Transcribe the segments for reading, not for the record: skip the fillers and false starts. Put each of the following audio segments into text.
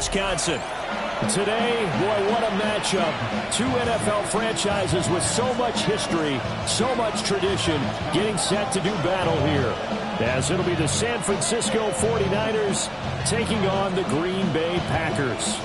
Wisconsin. Today, boy, what a matchup. Two NFL franchises with so much history, so much tradition, getting set to do battle here. As it'll be the San Francisco 49ers taking on the Green Bay Packers.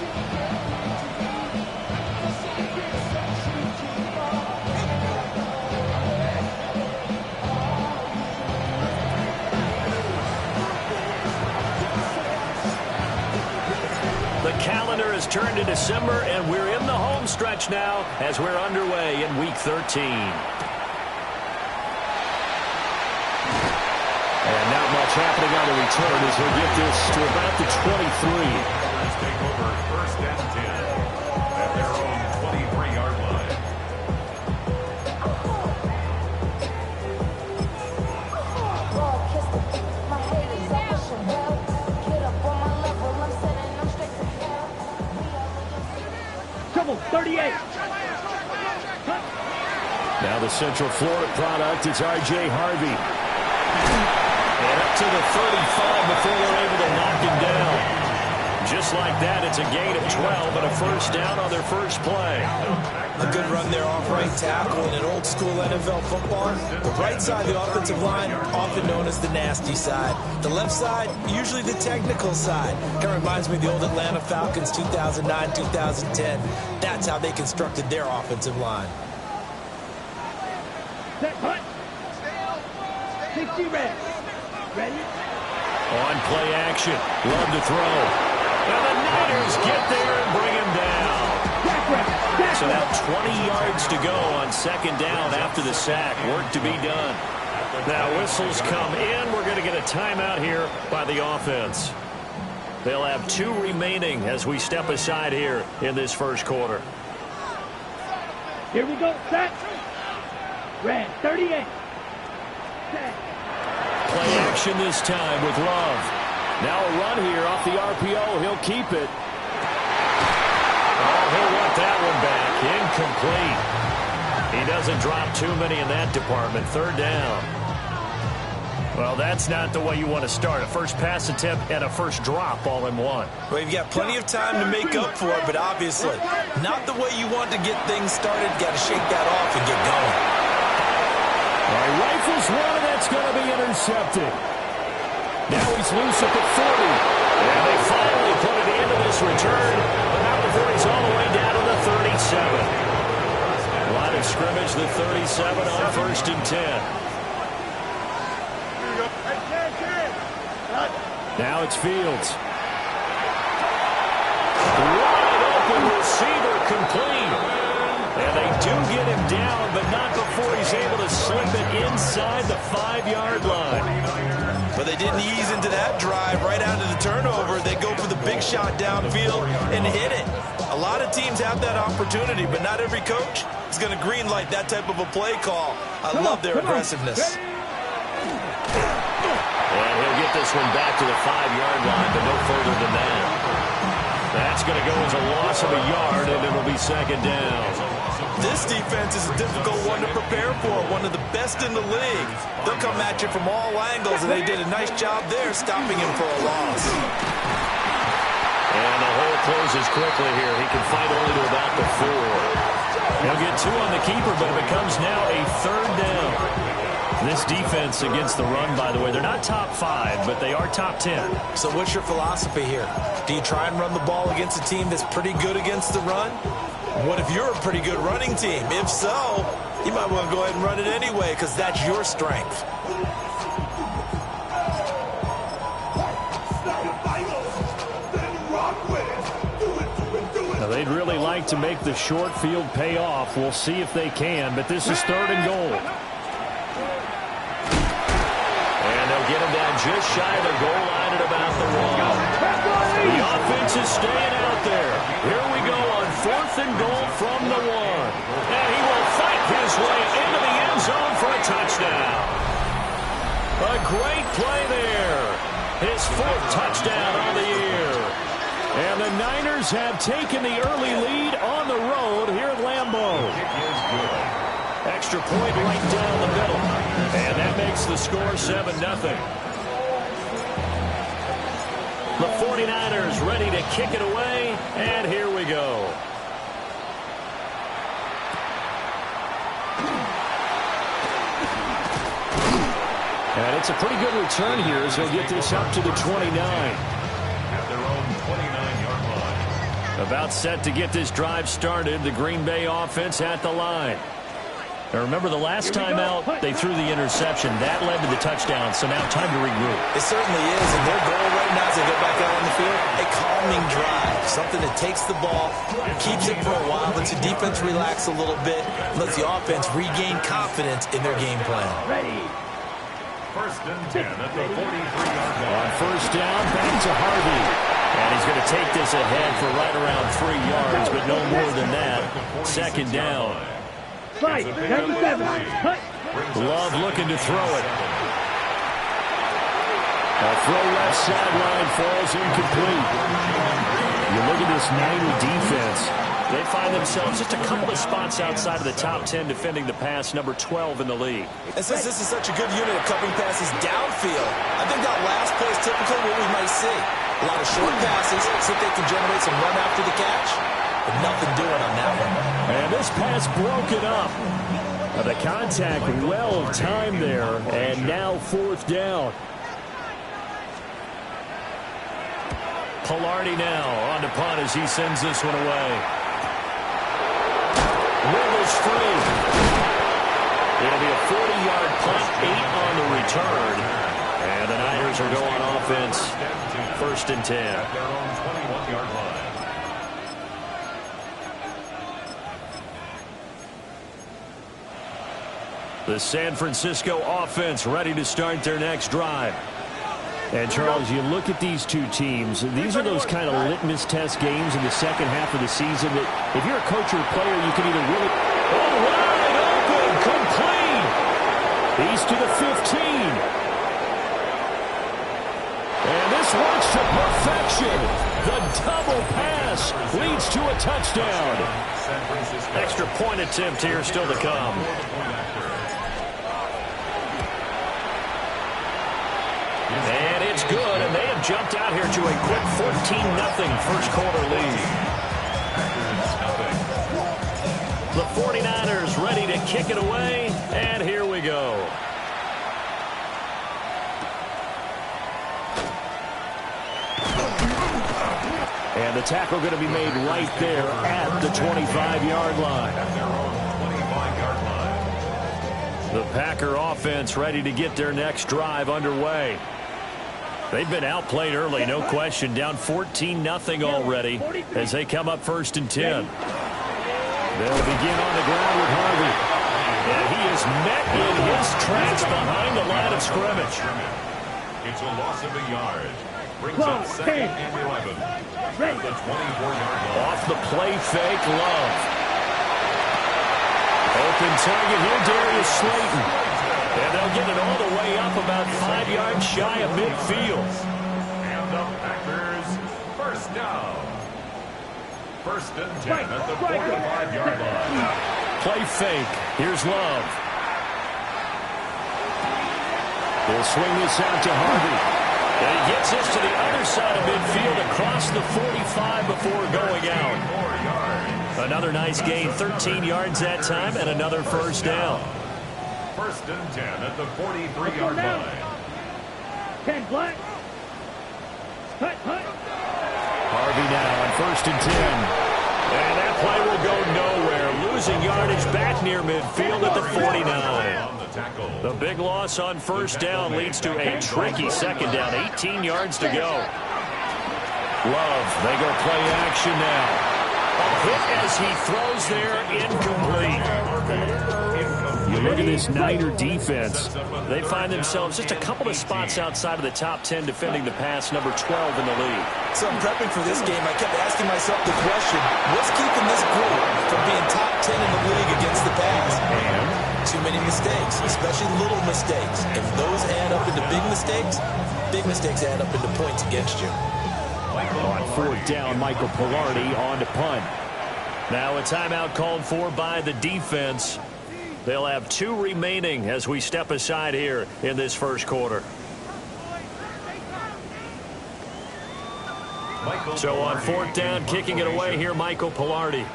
The calendar has turned to December, and we're in the home stretch now as we're underway in Week 13. And not much happening on the return as he'll get this to about the 23. Let's take over first and 10 at their own 23-yard line. Trouble, 38. Now the Central Florida product is R.J. Harvey. And up to the 35 before they're able to knock him down. Just like that, it's a gain of 12 and a first down on their first play. A good run there off right tackle in an old school NFL football. The right side of the offensive line, often known as the nasty side. The left side, usually the technical side. Kind of reminds me of the old Atlanta Falcons 2009, 2010. That's how they constructed their offensive line. Set, punt. 60 red. Ready? On play action. Love to throw. And the Niners get there and bring him down. So now 20 yards to go on second down after the sack. Work to be done. Now whistles come in. We're going to get a timeout here by the offense. They'll have 2 remaining as we step aside here in this first quarter. Here we go. Set. Red, 38. Set. Play action this time with Love. Now a run here off the RPO. He'll keep it. Oh, he'll want that one back. Incomplete. He doesn't drop too many in that department. Third down. Well, that's not the way you want to start. A first pass attempt and a first drop all in one. Well, you've got plenty of time to make up for it, but obviously not the way you want to get things started. Got to shake that off and get going. All right, rifles one, and that's going to be intercepted. Now he's loose at the 40. And they finally put it into this return. But not before he's all the way down to the 37. Line of scrimmage, the 37 on first and 10. Now it's Fields. Wide open receiver complete. And they do get him down, but not before he's able to slip it inside the 5-yard line. But they didn't ease into that drive right out of the turnover. They go for the big shot downfield and hit it. A lot of teams have that opportunity, but not every coach is going to greenlight that type of a play call. I love their aggressiveness. And he'll get this one back to the 5-yard line, but no further than that. That's going to go as a loss of a yard, and it'll be second down. This defense is a difficult one to prepare for, one of the best in the league. They'll come at you from all angles, and they did a nice job there stopping him for a loss. And the hole closes quickly here. He can fight only to about the 4. He'll get 2 on the keeper, but it becomes now a third down. This defense against the run, by the way, they're not top 5, but they are top 10. So what's your philosophy here? Do you try and run the ball against a team that's pretty good against the run? What if you're a pretty good running team? If so, you might want to go ahead and run it anyway because that's your strength. Now, they'd really like to make the short field pay off. We'll see if they can, but this is third and goal. And they'll get him down just shy of the goal line at about the 1. The offense is staying out there. Here we go on 4th and goal from the 1. And he will fight his way into the end zone for a touchdown. A great play there. His 4th touchdown on the year. And the Niners have taken the early lead on the road here at Lambeau. Extra point right down the middle. And that makes the score 7-0. The 49ers ready to kick it away it's a pretty good return here as he'll get this up to the 29. At their own 29-yard line. About set to get this drive started. The Green Bay offense at the line. Now remember, the last time out, they threw the interception. That led to the touchdown, so now time to regroup. It certainly is, and their goal right now as they go back out on the field, a calming drive, something that takes the ball, keeps it for a while, lets the defense relax a little bit, lets the offense regain confidence in their game plan. Ready. First and 10 at the 43-yard line. On first down, back to Harvey. And he's going to take this ahead for right around 3 yards, but no more than that. Second down. Fight. Number 7. Cut. Love looking to throw it. A throw left sideline falls incomplete. You look at this Niner defense. They find themselves just a couple of spots outside of the top 10 defending the pass, number 12 in the league. And since this is such a good unit of covering passes downfield, I think that last play is typically what we might see. A lot of short passes, see if they can generate some run after the catch. But nothing doing on that one. And this pass broken up. The contact well timed there, and now fourth down. Pilardi now on to punt as he sends this one away. Wiggles free. It'll be a 40-yard punt, 8 on the return. And the Niners are going offense, first and 10. At their own 21-yard line. The San Francisco offense ready to start their next drive. And, Charles, you look at these two teams, these are those kind of litmus test games in the second half of the season that if you're a coach or a player, you can either really... Oh, wide open, complete! He's to the 15. And this works to perfection. The double pass leads to a touchdown. Extra point attempt here still to come. And it's good, and they have jumped out here to a quick 14-0 first quarter lead. The 49ers ready to kick it away, and here we go. And the tackle going to be made right there at the 25-yard line. The Packer offense ready to get their next drive underway. They've been outplayed early, no question. Down 14-0 already as they come up first and 10. They'll begin on the ground with Harvey. And he is met in his tracks behind the line of scrimmage. It's a loss of a yard. Brings up second and 11. At the 24-yard line. Off the play fake, Love. Open target here, Darius Slayton. And they'll get it all the way up about 5 yards shy of midfield. And the Packers first down. First and 10 at the 45-yard line. Play fake. Here's Love. He'll swing this out to Harvey. And he gets this to the other side of midfield across the 45 before going out. Another nice gain, 13 yards that time, and another first down. First and 10 at the 43-yard line. 10 black. Hut. Harvey now on first and 10. And that play will go nowhere. Losing yardage back near midfield at the 49. The big loss on first down leads to a tricky second down. 18 yards to go. Love, they go play action now. A hit as he throws there, incomplete. You look at this Niner defense. They find themselves just a couple of spots outside of the top 10 defending the pass, number 12 in the league. So in prepping for this game, I kept asking myself the question, what's keeping this group from being top 10 in the league against the pass? And too many mistakes, especially little mistakes. If those add up into big mistakes add up into points against you. on fourth down, Michael Pilardi on to punt. Now a timeout called for by the defense. They'll have 2 remaining as we step aside here in this first quarter. So on fourth down, kicking it away here, Michael Pilardi.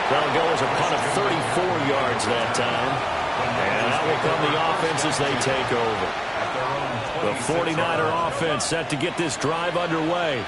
They'll go as a punt of 34 yards that time. And that will come the offense as they take over. The 49er offense set to get this drive underway.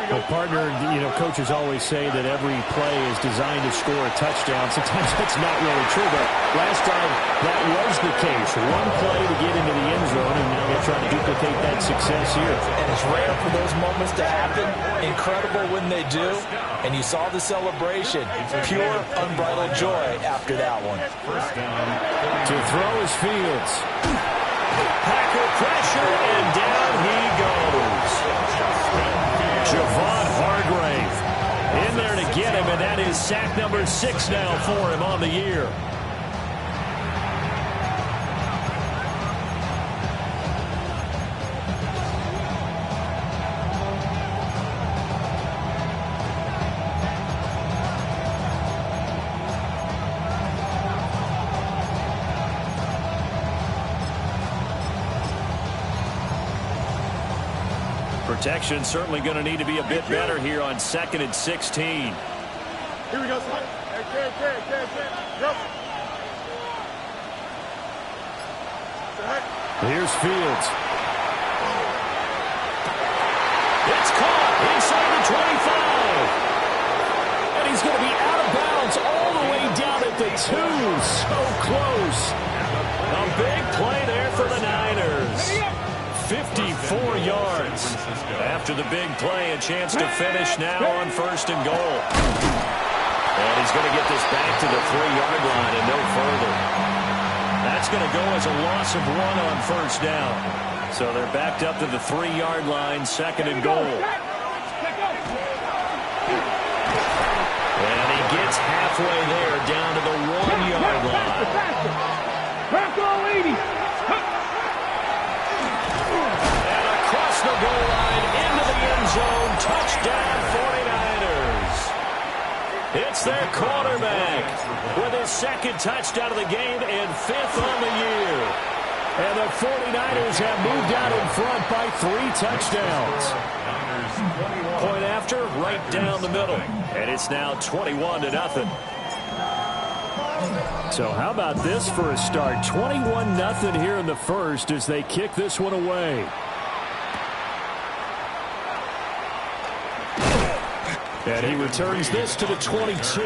Well, partner, coaches always say that every play is designed to score a touchdown. Sometimes that's not really true, but last time that was the case. One play to get into the end zone, and now they're trying to duplicate that success here. And it's rare for those moments to happen. Incredible when they do. And you saw the celebration. Pure, unbridled joy after that one. To throw is Fields. Packer pressure, and down he goes. Javon Hargrave in there to get him, and that is sack number 6 now for him on the year. Protection certainly going to need to be a bit better here on 2nd and 16. Here we go, son. Yep. Here's Fields. It's caught inside the 25. And he's going to be out of bounds all the way down at the 2. So close. A big play there for the Niners. 54 yards. After the big play, a chance to finish now on 1st and goal. And he's going to get this back to the 3-yard line and no further. That's going to go as a loss of 1 on 1st down. So they're backed up to the 3-yard line, 2nd and goal. And he gets halfway there down to the 1-yard line. Bronco 80. The goal line into the end zone. Touchdown 49ers. It's their quarterback with his 2nd touchdown of the game and 5th on the year. And the 49ers have moved out in front by 3 touchdowns. Point after, right down the middle. And it's now 21-0. So how about this for a start? 21-0 here in the first as they kick this one away. And he returns this to the 22.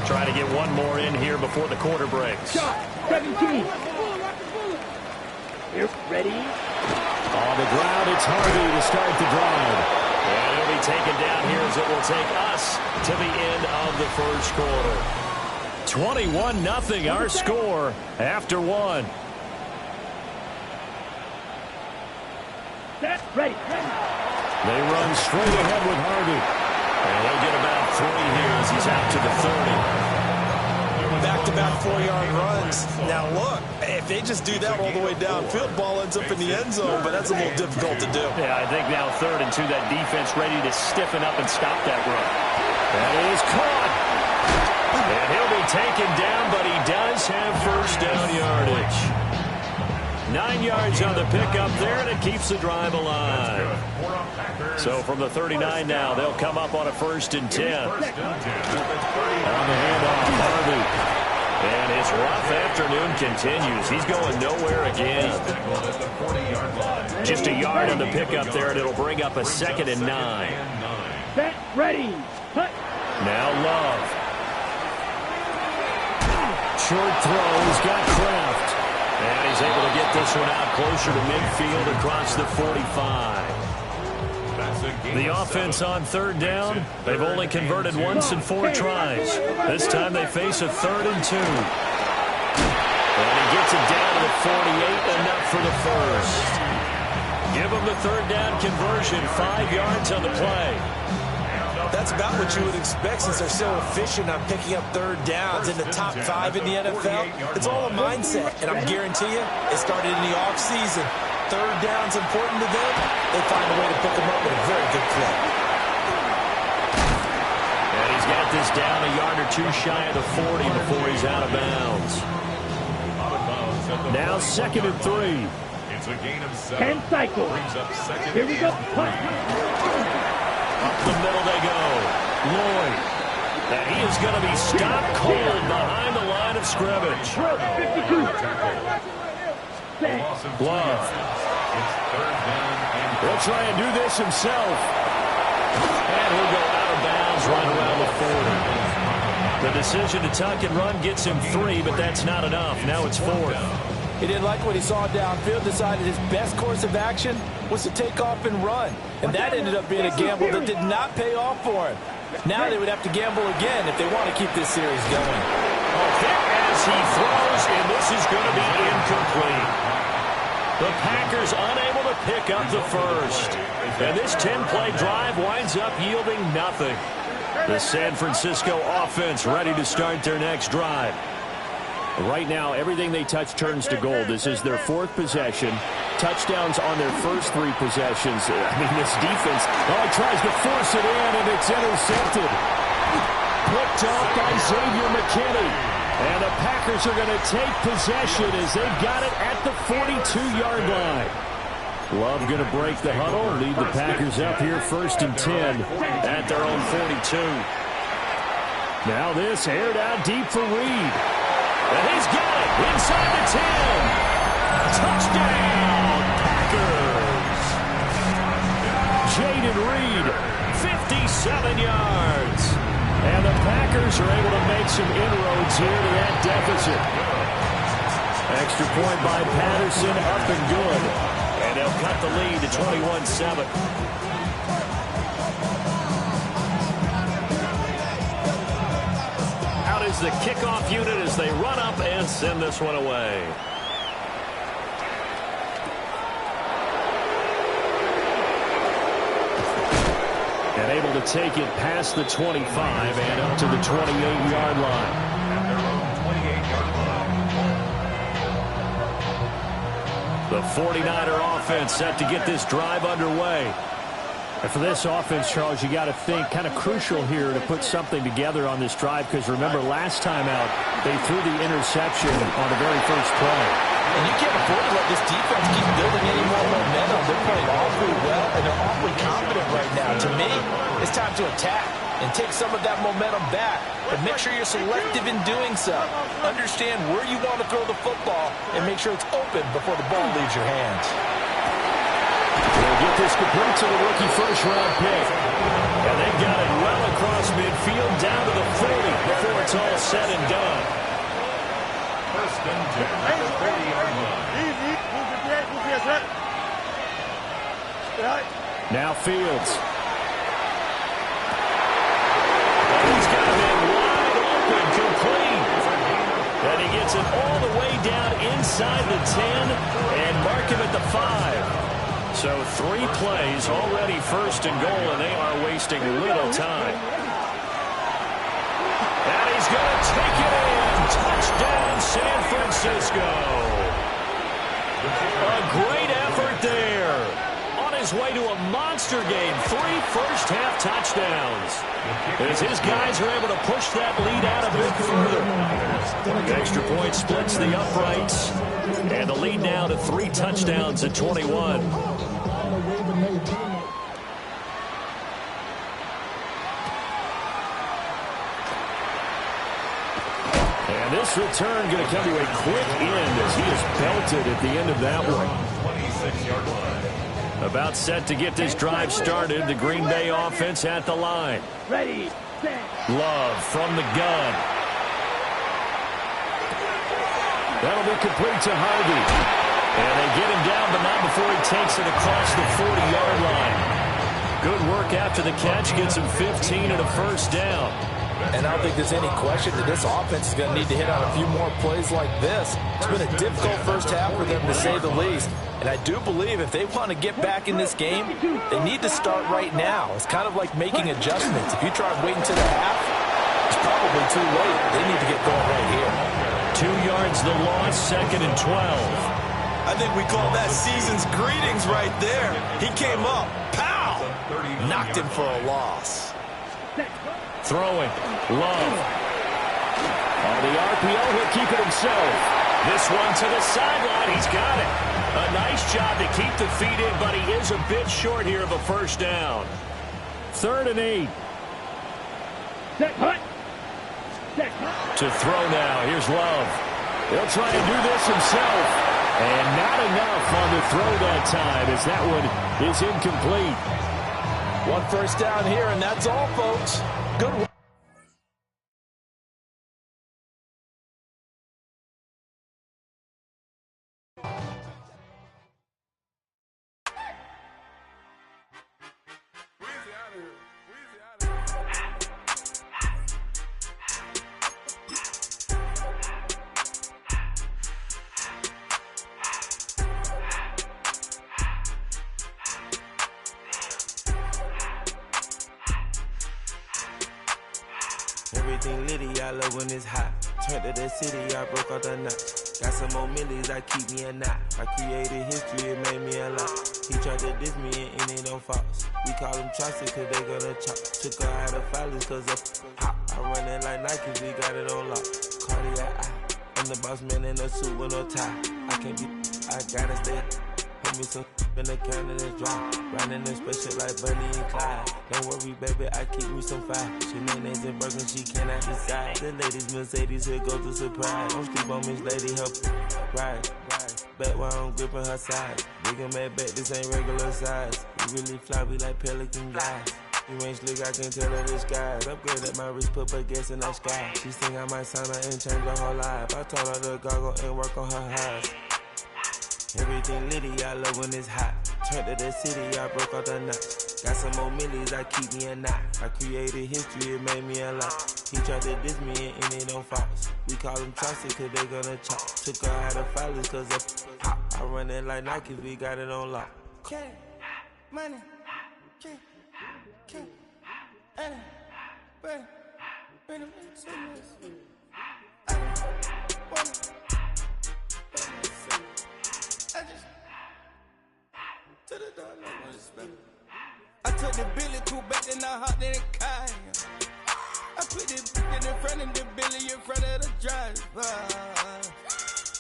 Try to get one more in here before the quarter breaks. Shot, 17. Here, ready. On the ground, it's Harvey to start the drive. And he'll be taken down here as it will take us to the end of the first quarter. 21-0 our score after 1. Set, ready. They run straight ahead with Harvey. And he'll get about 3 here as he's out to the 30. Back-to-back 4-yard runs. Now, look, if they just do that all the way downfield, ball ends up in the end zone, but that's a little difficult to do. Yeah, I think now 3rd and 2, that defense ready to stiffen up and stop that run. That is caught. And he'll be taken down, but he does have 1st down yardage. 9 yards on the pickup there, and it keeps the drive alive. So from the 39 now, they'll come up on a 1st and 10. On the handoff, Harvey. And his rough afternoon continues. He's going nowhere again. Just a yard on the pickup there, and it'll bring up a 2nd and 9. Set, ready. Cut. Now Love. Short throw, he's got Kraft. And he's able to get this one out closer to midfield across the 45. The offense on 3rd down, they've only converted once in 4 tries. This time they face a 3rd and 2. And he gets it down to the 48, enough for the 1st. Give him the 3rd down conversion, 5 yards on the play. That's about what you would expect since they're so efficient on picking up 3rd downs in the top 5 in the NFL. It's all a mindset, and I guarantee you, it started in the offseason. 3rd down's important to them. They find a way to pick them up with a very good play. And he's got this down a yard or 2 shy of the 40 before he's out of bounds. Now 2nd and 3. It's a gain of 7. 10 cycles. Brings up second. Here we go. Punt. Up the middle they go. Lloyd. And he is going to be stopped cold behind the line of scrimmage. 52. Love. It's third down and He'll try and do this himself. And he'll go out of bounds right around the 40. The decision to tuck and run gets him 3, but that's not enough. Now it's 4th. He didn't like what he saw downfield, decided his best course of action was to take off and run. And that ended up being a gamble that did not pay off for him. Now they would have to gamble again if they want to keep this series going. Hit as he throws, and this is going to be incomplete. The Packers unable to pick up the first. And this 10-play drive winds up yielding nothing. The San Francisco offense ready to start their next drive. Right now, everything they touch turns to gold. This is their 4th possession. Touchdowns on their first 3 possessions. I mean, this defense, he tries to force it in, and it's intercepted. Picked off by Xavier McKinney. And the Packers are going to take possession as they've got it at the 42-yard line. Love going to break the huddle, lead the Packers up here 1st and 10 at their own 42. Now this aired out deep for Reed. And he's got it inside the 10. Touchdown, Packers. Jaden Reed, 57 yards. and the Packers are able to make some inroads here to that deficit. Extra point by Patterson, up and good. And they'll cut the lead to 21-7. Out is the kickoff unit as they run up and send this one away. And able to take it past the 25 and up to the 28-yard line. At their own 28-yard line. The 49er offense set to get this drive underway. And for this offense, Charles, you got to think kind of crucial here to put something together on this drive, because remember last time out they threw the interception on the very first play. And you can't afford to let this defense keep building any more momentum. They're playing awfully well, and they're awfully confident right now. To me, it's time to attack and take some of that momentum back. But make sure you're selective in doing so. Understand where you want to throw the football and make sure it's open before the ball leaves your hands. They'll get this complete to the rookie first-round pick. And they've got it well across midfield down to the 40 before it's all said and done. First and 10 at the 30-yard line. Now Fields. He's got him in wide open, complete. And he gets it all the way down inside the 10 and mark him at the 5. So 3 plays already first and goal, and they are wasting little time. And he's going to take it in. Touchdown, San Francisco. A great effort there. On his way to a monster game, 3 first-half touchdowns. As his guys are able to push that lead out a bit further. The extra point splits the uprights. And the lead now to 3 touchdowns at 21. And this return going to come to a quick end as he is belted at the end of that one. 26-yard line. About set to get this drive started. The Green Bay offense at the line. Ready, set. Love from the gun. That'll be complete to Harvey. And they get him down, but not before he takes it across the 40-yard line. Good work after the catch. Gets him 15 and a first down. And I don't think there's any question that this offense is going to need to hit on a few more plays like this. It's been a difficult first half for them, to say the least. And I do believe if they want to get back in this game, they need to start right now. It's kind of like making adjustments. If you try waiting to the half, it's probably too late. They need to get going right here. 2 yards the loss, 2nd and 12. I think we call that season's greetings right there. He came up, pow! Knocked him for a loss. Throwing. Love. On the RPO, he'll keep it himself. This one to the sideline. He's got it. A nice job to keep the feet in, but he is a bit short here of a first down. 3rd and 8. Set, hut. To throw now. Here's Love. He'll try to do this himself. And not enough on the throw that time as that one is incomplete. 1 first down here, and that's all, folks. Good work. Everything litty, I love when it's hot. Turned to the city, I broke out the notch. Got some more millies, I keep me a knot. I created history, it made me a lot. He tried to diss me and it don't false. We call them Chaucer cause they gonna chop. Took her out of filers cause of hop. I run it like Nike, we got it on lock. Cardiac eye, I'm the boss man in a suit with no tie. I can't be, I gotta stay. Put me some in the can of this dry. Riding this special like Bunny and Clyde. Don't worry, baby, I keep me some fire. She names and broken, she cannot decide. The ladies Mercedes, here goes the surprise. Don't sleep on Miss Lady, help ride. Back while I'm gripping her side. Big and mad back, this ain't regular size. You really fly, we like pelican guys. You ain't slick, I can tell her the skies. Upgrade at my wrist, put her gas in the sky. She think I might sign her and change her whole life. I told her to goggle and work on her highs. Everything litty, I love when it's hot. Turned to the city, I broke out the notch. Got some more millies, I keep me a knot. I created history, it made me a lot. He tried to diss me and it don't false. We call them Chaucer cause they gonna chop. Took her out of filers cause of pop. I run it like Nike, we got it on lock. Cash, money, cash, money, money, money, I took the Billy cool back and I hopped in the car. I put the in front of the Billy in front of the driver.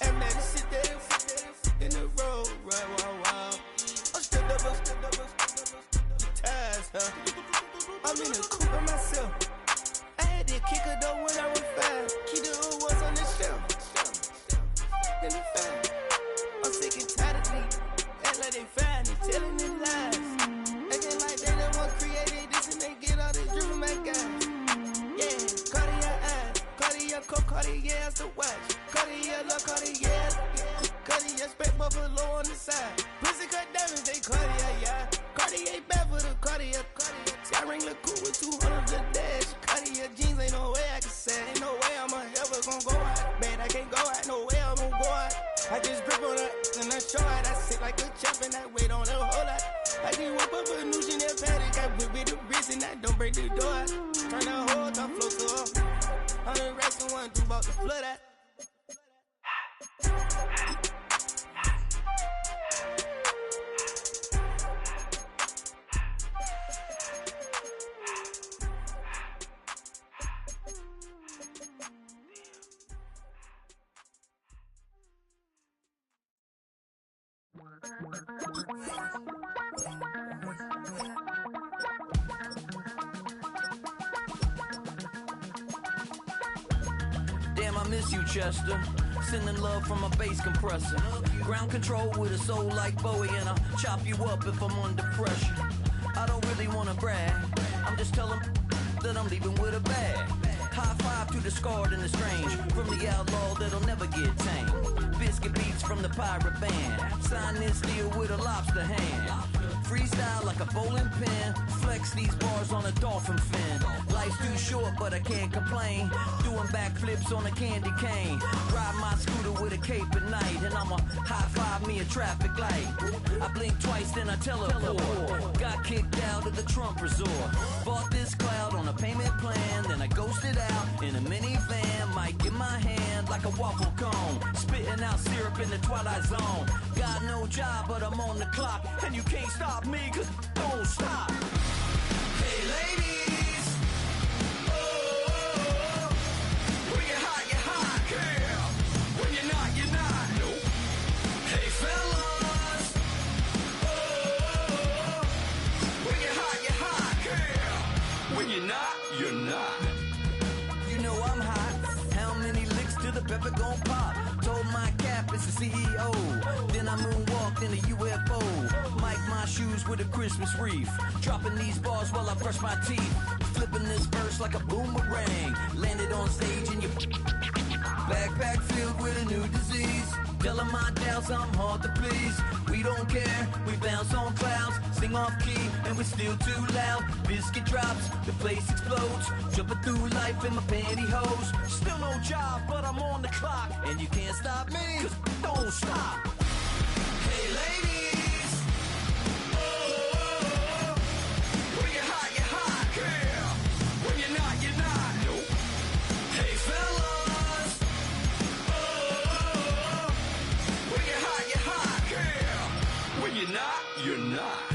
And man, sit there in the road, right, wow. I'm stepped up, the ties, huh? I'm in the coupe by myself. I had to kick her though when I was 5. Keep the old ones on the shelf. In the 5. I'm sick and tired of me. Act like they find it, telling them lies. Acting like they the one created this and they get all this drip from my guys. Yeah, Cartier eyes, Cartier coat, Cartier ass the watch. Cartier love, Cartier, Cartier spec buffalo on the side. Pussy cut diamonds, they Cartier, yeah. Cartier bad for the Cartier. Sky ring look cool with 200 the dash. Cartier jeans, ain't no way I can say. Ain't no way I'm ever gonna go out. Man, I can't go out, no way I'm gonna go out. I just grip on her and I show out. I sit like a champ and I wait on her whole lot. I just whip up a new Chanel paddock. I whip with the wrist and I don't break the door out. Turn the whole top floor to her. 100 racks and 1 2 about to flood out. Damn, I miss you, Chester. Sending love from a bass compressor. Ground control with a soul like Bowie, and I'll chop you up if I'm under pressure. I don't really wanna brag. I'm just telling that I'm leaving with a bag. High five to the scarred and the strange. From the outlaw that'll never get tamed. Biscuit beats from the pirate band. Sign this deal with a lobster hand. Freestyle like a bowling pin. Flex these bars on a dolphin fin. Life's too short, but I can't complain. Doing backflips on a candy cane. Ride my scooter with a cape at night. And I'ma high five me a traffic light. I blink twice, then I teleport. Got kicked out of the Trump resort. Bought this cloud on a payment plan. Then I ghosted out in a minivan. Mic in my hand like a waffle cone. Spitting out syrup in the twilight zone. Got no job, but I'm on the clock. And you can't stop me, cause don't stop. Hey ladies, oh, when you're hot, girl. When you're not, nope. Hey fellas. never gon' pop. Told my cap it's the CEO. Then I moonwalked in a UFO. Mike my shoes with a Christmas wreath. Dropping these bars while I brush my teeth. Flipping this verse like a boomerang. Landed on stage in your backpack filled with a new disease. Telling my doubts I'm hard to please. We don't care, we bounce on clouds. Sing off key and we're still too loud. Biscuit drops, the place explodes. Jumping through life in my pantyhose. Still no job, but I'm on the clock. And you can't stop me, cause don't stop. Hey ladies, oh, when you're hot, you're hot, yeah. When you're not, you're not. Nope. Hey fellas, oh, when you're hot, yeah. When you're not, you're not.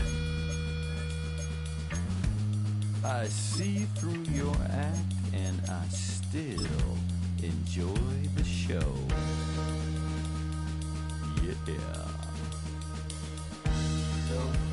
I see through your act and I still enjoy the show. Yeah.